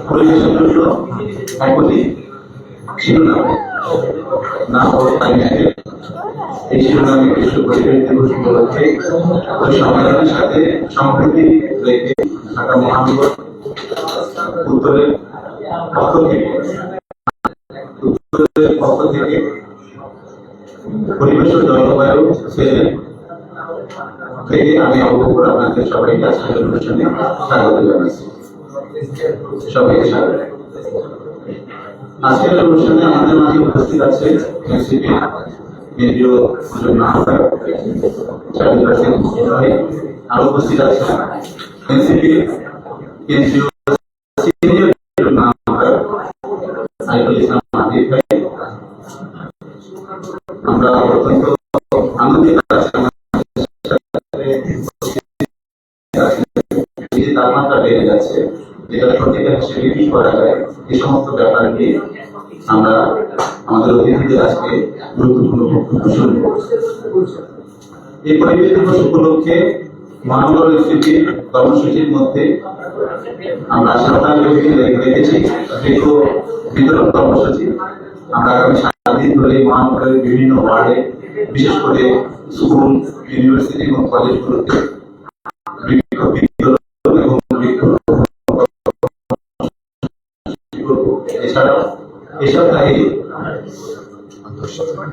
পরিবেশের জন্য একটি শিরোনাম না হওয়ার টাইমে এই শিরোনামে বিশ্ব পরিবেশ দিবস উপলক্ষে সম্মেলনের সাথে সম্প্রতি রেখে ঢাকা মহানগর উত্তরের পক্ষ থেকে পরিবেশ ও জলবায়ু সেলে থেকে আমি অবগত আপনাদের সবাইকে আজকের অনুষ্ঠানে স্বাগত জানাচ্ছি। সবাইকে স্বাগত। আজকের অনুষ্ঠানে আমাদের মাঝে উপস্থিত আছে এনসিপি কেন্দ্রীয় আরো উপস্থিত আছে এনসিপি কেন্দ্রীয় আমরা অত্যন্ত আনন্দিত আছি তাপমাত্রা বেড়ে যাচ্ছে, যেটা সঠিক হিসেবে কি করা যায় এই সমস্ত ব্যাপার নিয়ে আমরা আমাদের অতিথিদের আজকে গুরুত্বপূর্ণ বক্তব্য শুনব। এই পরিবেশ দিবস উপলক্ষে মহানগর এনসিপির কর্মসূচির মধ্যে আমরা রেখেছি বিতরণ কর্মসূচি। আমরা আগামী 7 দিন ধরে মহানগরের বিভিন্ন ওয়ার্ডে, বিশেষ করে স্কুল, ইউনিভার্সিটি এবং কলেজগুলোতে এছাড়াও এই সপ্তাহে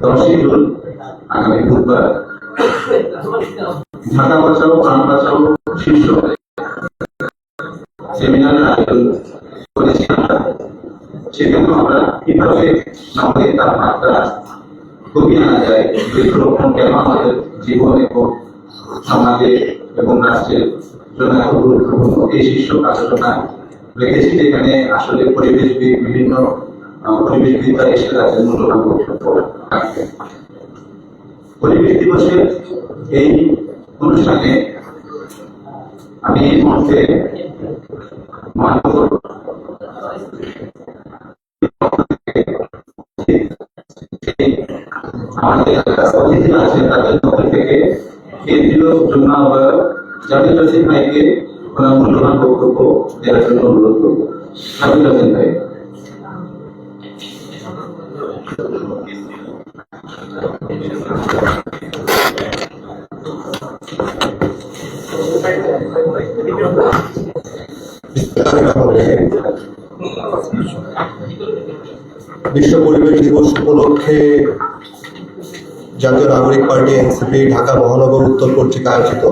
10 জুন আগামী বুধবার ঢাকা বাঁচাও প্রাণ বাঁচাও শীর্ষ সেমিনারের আয়োজন করেছি। সেখানে আমরা কিভাবে সামনে তাপমাত্রা কমিয়ে আনা যায়, বৃক্ষরোপণ কেন আমাদের জীবনে এবং সমাজে এবং রাষ্ট্রের জন্য এত গুরুত্বপূর্ণ এই শীর্ষক আলোচনা রেখেছি, যেখানে আসলে বিভিন্ন পরিবেশবিদরা এসে তাদের মূল্যবান বক্তব্য রাখবেন। পরিবেশ দিবসের এই অনুষ্ঠানে আমি এই মুহূর্তে মহানগর আমাদের অতিথিরা আছেন তাদের পক্ষ থেকে কেন্দ্রীয় যুগ্ম আহ্বায়ক জাবির হোসেন ভাইকে ওনার মূল্যবান বক্তব্য দেওয়ার জন্য অনুরোধ করব। জাবির হোসেন ভাই। বিশ্ব পরিবেশ দিবস উপলক্ষে জাতীয় নাগরিক পার্টি এনসিপি ঢাকা মহানগর উত্তর কর্তৃক আয়োজিত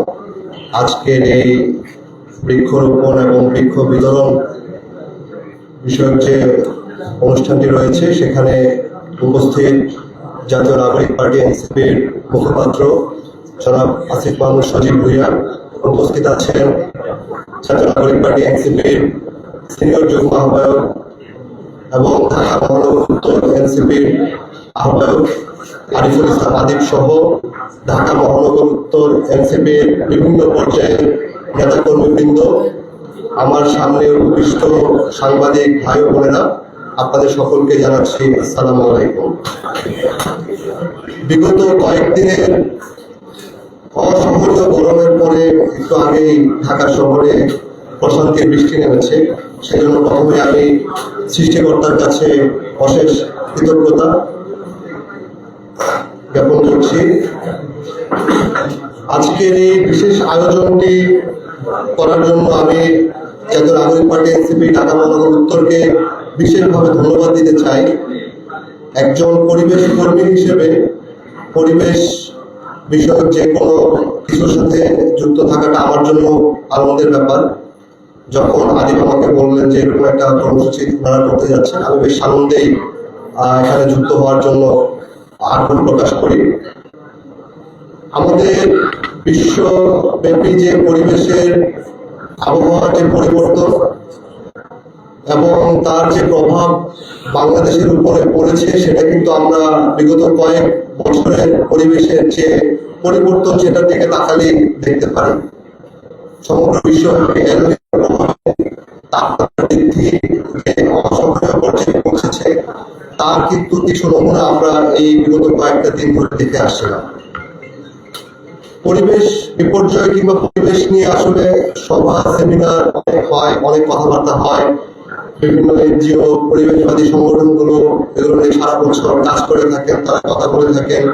আজকের এই বৃক্ষরোপণ এবং বৃক্ষ বিতরণ বিষয়ক যে অনুষ্ঠানটি রয়েছে, সেখানে উপস্থিত জাতীয় নাগরিক পার্টি এনসিপির মুখপাত্র জনাব আসিফ মাহমুদ সজীব ভুইয়া, উপস্থিত আছেন জাতীয় নাগরিক পার্টি এনসিপির সিনিয়র যুগ্ম আহ্বায়ক এবং ঢাকা মহানগর উত্তর এনসিপির আহ্বায়ক আরিফুল ইসলাম আদিব সহ ঢাকা মহানগর উত্তর এনসিপির বিভিন্ন পর্যায়ের নেতাকর্মীবৃন্দ, আমার সামনে উপবিষ্ট সাংবাদিক ভাই ও বোনেরা, আপনাদের সকলকে জানাচ্ছি আসসালামু আলাইকুম। বিগত কয়েকদিনের অসহনীয় গরমের পরে একটু আগেই ঢাকা শহরে প্রশান্তির বৃষ্টি নেমেছে। সেজন্য প্রথমে আমি সৃষ্টিকর্তার কাছে অশেষ কৃতজ্ঞতা জ্ঞাপন করছি। আজকের এই বিশেষ আয়োজনটি করার জন্য আমি জাতীয় নাগরিক পার্টি এনসিপি ঢাকা মহানগর উত্তরকে বিশেষভাবে ধন্যবাদ দিতে চাই। একজন পরিবেশ কর্মী হিসেবে পরিবেশ বিষয়ক যে কোনো কিছুর সাথে যুক্ত থাকাটা আমার জন্য আনন্দের ব্যাপার। যখন আদিব আমাকে বললেন যে এরকম একটা কর্মসূচি আপনারা করতে যাচ্ছেন, আমি বেশ আনন্দেই এখানে যুক্ত হওয়ার জন্য আগ্রহ প্রকাশ করি। আমাদের বিশ্বব্যাপী যে পরিবেশের আবহাওয়ার যে পরিবর্তন এবং তার যে প্রভাব বাংলাদেশের উপরে পড়েছে, সেটা কিন্তু আমরা বিগত কয়েক বছরের পরিবেশের যে পরিবর্তন, সেটার দিকে তাকালেই দেখতে পারি। সমগ্র বিশ্বব্যাপী তাপমাত্রা বৃদ্ধি অসহনীয় পর্যায়ে পৌঁছেছে, তার কিন্তু কিছু নমুনা আমরা এই বিগত কয়েকটা দিন ধরে দেখে আসছিলাম। পরিবেশ বিপর্যয় কিংবা পরিবেশ নিয়ে আসলে সভা সেমিনার অনেক হয়, অনেক কথাবার্তা হয়, বিভিন্ন এনজিও, পরিবেশবাদী সংগঠনগুলো এগুলো নিয়ে সারা বছর কাজ করে থাকেন, তারা কথা বলে থাকেন।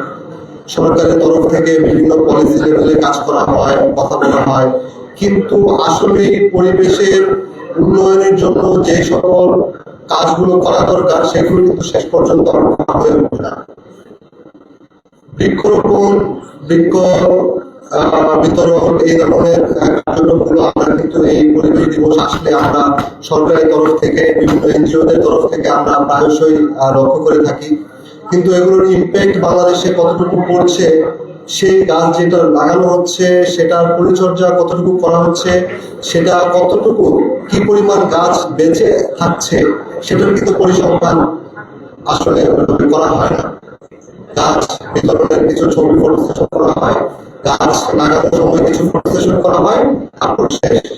সরকারের তরফ থেকে বিভিন্ন পলিসি লেভেলে কাজ করা হয়, কথা বলা হয়, কিন্তু আসলে পরিবেশের উন্নয়নের জন্য যে সকল কাজগুলো করা দরকার সেগুলো কিন্তু শেষ পর্যন্ত হয়ে ওঠে না। বৃক্ষরোপণ, বৃক্ষ বিতরণ, এই ধরনের কার্যক্রমগুলো আমরা কিন্তু এই পরিবেশ দিবস আসলে আমরা সরকারের তরফ থেকে, বিভিন্ন এনজিওদের তরফ থেকে আমরা প্রায়শই লক্ষ্য করে থাকি। কিন্তু এগুলোর ইম্প্যাক্ট বাংলাদেশে কতটুকু পড়ছে, সেই গাছ যেটা লাগানো হচ্ছে সেটার পরিচর্যা কতটুকু করা হচ্ছে, সেটা কতটুকু কি পরিমাণ গাছ বেঁচে থাকছে, সেটার কিন্তু পরিসংখ্যান আসলে করা হয় না। গাছ বিতরণের কিছু ছবি ফটোসেশন করা হয়, গাছ লাগানোর সময় কিছু ফটোসেশন করা হয়, তারপর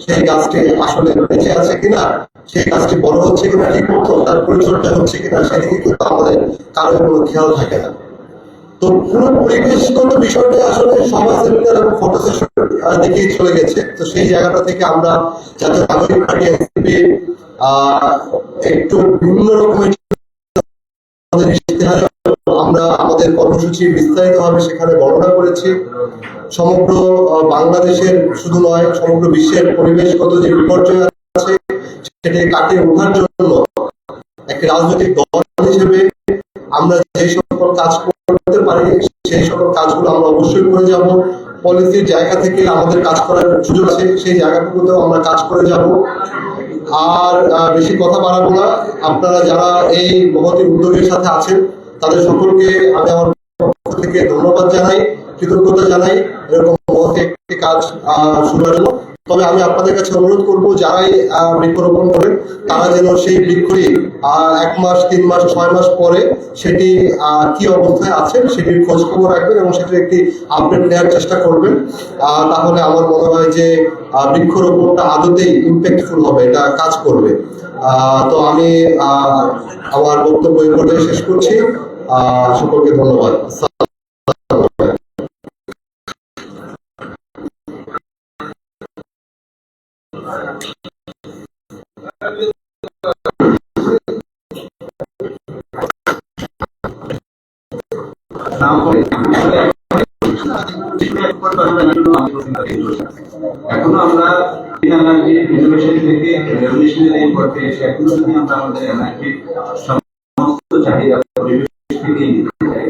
সেই গাছটি আসলে বেঁচে আছে কিনা, সেই গাছটি বড় হচ্ছে কিনা, ঠিক মতো তার পরিচর্যা হচ্ছে কিনা, সেদিকে কিন্তু আমাদের কারোর কোনো খেয়াল থাকে না। তো পুরো পরিবেশগত বিষয়টা আসলে সভা, সেমিনার এবং ফটো সেশন দিকেই চলে গেছে। তো সেই জায়গাটা থেকে আমরা যাতে নাগরিক পার্টি এনসিপি একটু ভিন্ন রকমের আমরা আমাদের কর্মসূচি বিস্তারিতভাবে সেখানে বর্ণনা করেছি। সমগ্র বাংলাদেশের শুধু নয়, সমগ্র বিশ্বের পরিবেশগত যে বিপর্যয় আছে সেটাকে কাটিয়ে ওঠার জন্য একটি রাজনৈতিক দল হিসেবে আমরা যে সকল কাজ করতে পারি সেই সকল কাজগুলো আমরা অবশ্যই করে যাব। পলিসির জায়গা থেকে আমাদের কাজ করার সুযোগ আছে, সেই জায়গাটুকুতেও আমরা কাজ করে যাব। আর বেশি কথা বাড়াবো না। আপনারা যারা এই মহতি উদ্যোগের সাথে আছেন তাদের সকলকে আমি আমার পক্ষ থেকে ধন্যবাদ জানাই, কৃতজ্ঞতা জানাই এরকম মহতি একটি কাজ শুরুর জন্য। তবে আমি আপনাদের কাছে অনুরোধ করবো, যারাই বৃক্ষরোপণ করেন তারা যেন সেই বৃক্ষটি 1 মাস, 3 মাস, 6 মাস পরে সেটি কি অবস্থায় আছে সেটির খোঁজ খবর রাখবেন এবং সেটির একটি আপডেট নেওয়ার চেষ্টা করবেন। তাহলে আমার মনে হয় যে বৃক্ষরোপণটা আদতেই ইম্প্যাক্টফুল হবে, এটা কাজ করবে। তো আমি আমার বক্তব্য এই পর্যায়ে শেষ করছি। সকলকে ধন্যবাদ। এখনো আমরা এনার্জি রিনোভেশন থেকে রেভলিউশনারি পথে এসে এখনো যদি আমরা আমাদের এনার্জি সমস্ত চাহিদা পরিবেশ থেকে নিতে চাই,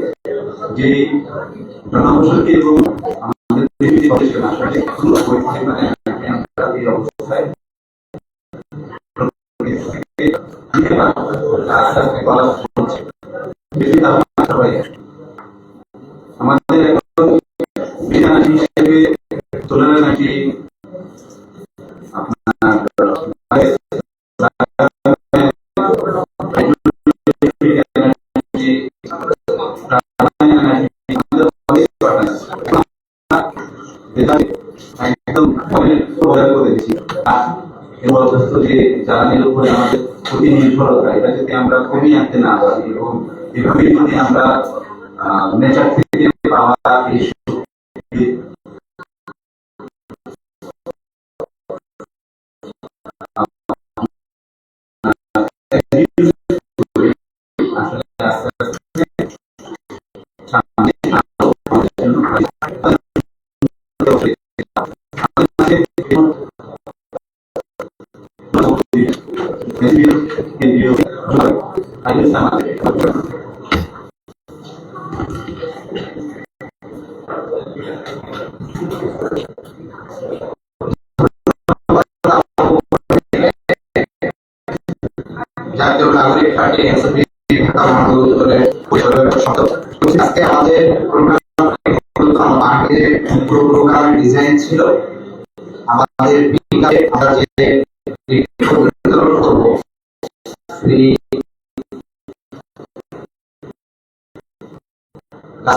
যে জনবসতি এবং আমাদের পৃথিবীর পরিবেশন আসলে এখনো ওই পরিমাণে আমরা এই অবস্থায় আমাদের এখন বিধানী হিসেবে তুলনা নাকি আপনার একদম করে দিচ্ছি যে জ্বালানির উপরে আমাদের ক্ষতি নির্ভরতা, এটা যদি আমরা কমিয়ে আনতে না পারি এবং এভাবেই যদি আমরা নেচার থেকে পাওয়া এই জাতীয় নাগরিক পার্টি এনসিপি ঢাকা মহানগর উত্তরের পরিষদের আজকে আমাদের প্রোগ্রাম ডিজাইন ছিল আমাদের আমরা যে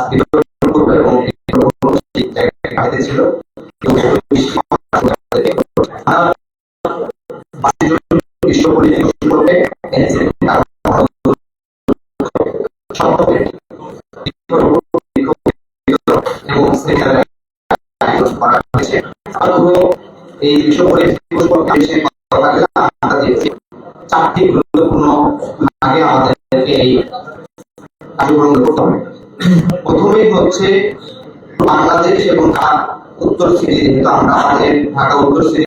বিতরণ করবো এবং ছিল বিশ্ব পরিবেশ করবে এই বিশ্ব পরিবেশ দিবস আমরা দিয়েছি 4 চারটি গুরুত্বপূর্ণ ভাগে আমাদেরকে এই কার্যক্রম করতে হবে। প্রথমেই হচ্ছে বাংলাদেশ এবং উত্তর সিটি, যেহেতু আমরা আমাদের ঢাকা উত্তর সিটি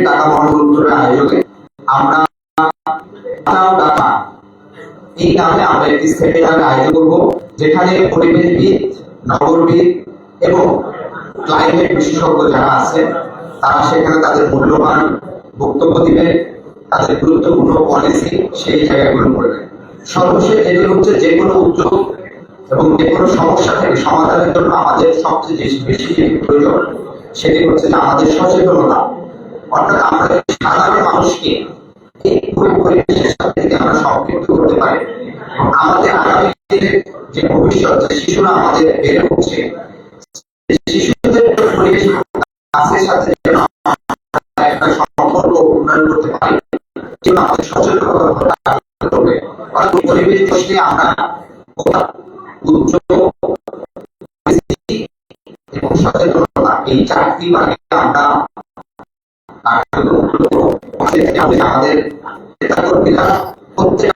ঢাকা মহানগর আয়োজনে আমরা এই নামে আমরা একটি সেমিনার আয়োজন করব, যেখানে পরিবেশবিদ, নগরবিদ এবং ক্লাইমেট বিশেষজ্ঞ যারা আছে তারা সেখানে তাদের মূল্যবান বক্তব্য দিবেন, তাদের গুরুত্বপূর্ণ পলিসি সেই জায়গাগুলো করবেন। সর্বশেষ যেটি হচ্ছে, যে কোনো উদ্যোগ এবং যে কোনো সমস্যা থেকে সমাধানের জন্য আমাদের সবচেয়ে বেশি যে প্রয়োজন সেটি হচ্ছে যে আমাদের সচেতনতা, অর্থাৎ আমরা সাধারণ মানুষকে এই পুরো পরিবেশের সাথে আমরা সম্পৃক্ত করতে পারি। আমাদের আগামী দিনের যে ভবিষ্যৎ, যে শিশুরা আমাদের বেড়ে উঠছে, শিশুদের পরিবেশ গাছের সাথে একটা সম্পর্ক উন্নয়ন করতে পারি, যেন আমাদের সচেতনতা করবে। অর্থাৎ পরিবেশ দোষে আমরা উদ্যোগ এবং সচেতনতা এই চারটি ভাগে আমরা আমাদের নেতা কর্মীরা প্রত্যেক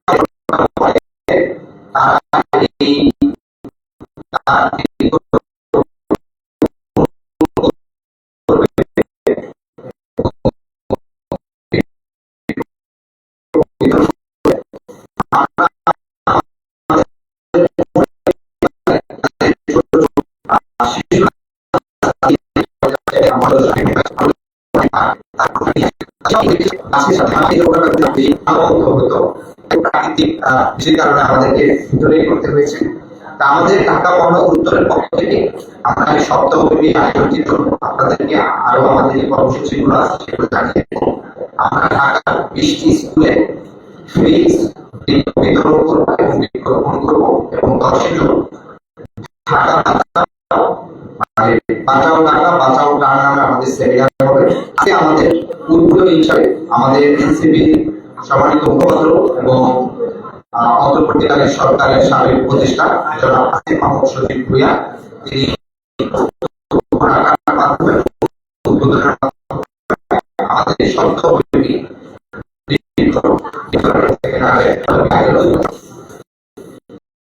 যে কারণে আমাদেরকে ভিতরে করতে হয়েছে। তা আমাদের ঢাকা মহানগর উত্তরের পক্ষ থেকে আমরা এই সপ্তাহব্যাপী আয়োজিত আপনাদেরকে আরো আমাদের যে কর্মসূচিগুলো আছে সেগুলো জানিয়ে দেব। আমরা ঢাকার 20টি স্কুলে ফ্রিজ বিতরণ করবো এবং বৃক্ষরোপণ করবো এবং 10 জন ঢাকা বাঁচাও ঢাকা বাঁচাও প্রাণ নামে আমাদের সেমিনার হবে। আজকে আমাদের উদ্বোধনী হিসাবে আমাদের এনসিপি সম্মানিত মুখপাত্র এবং অন্তর্বর্তীকালীন সরকারের সাবেক উপদেষ্টা জনাব আসিফ মাহমুদ সজীব ভূঁইয়া, তিনি আমাদের সপ্তাহব্যাপী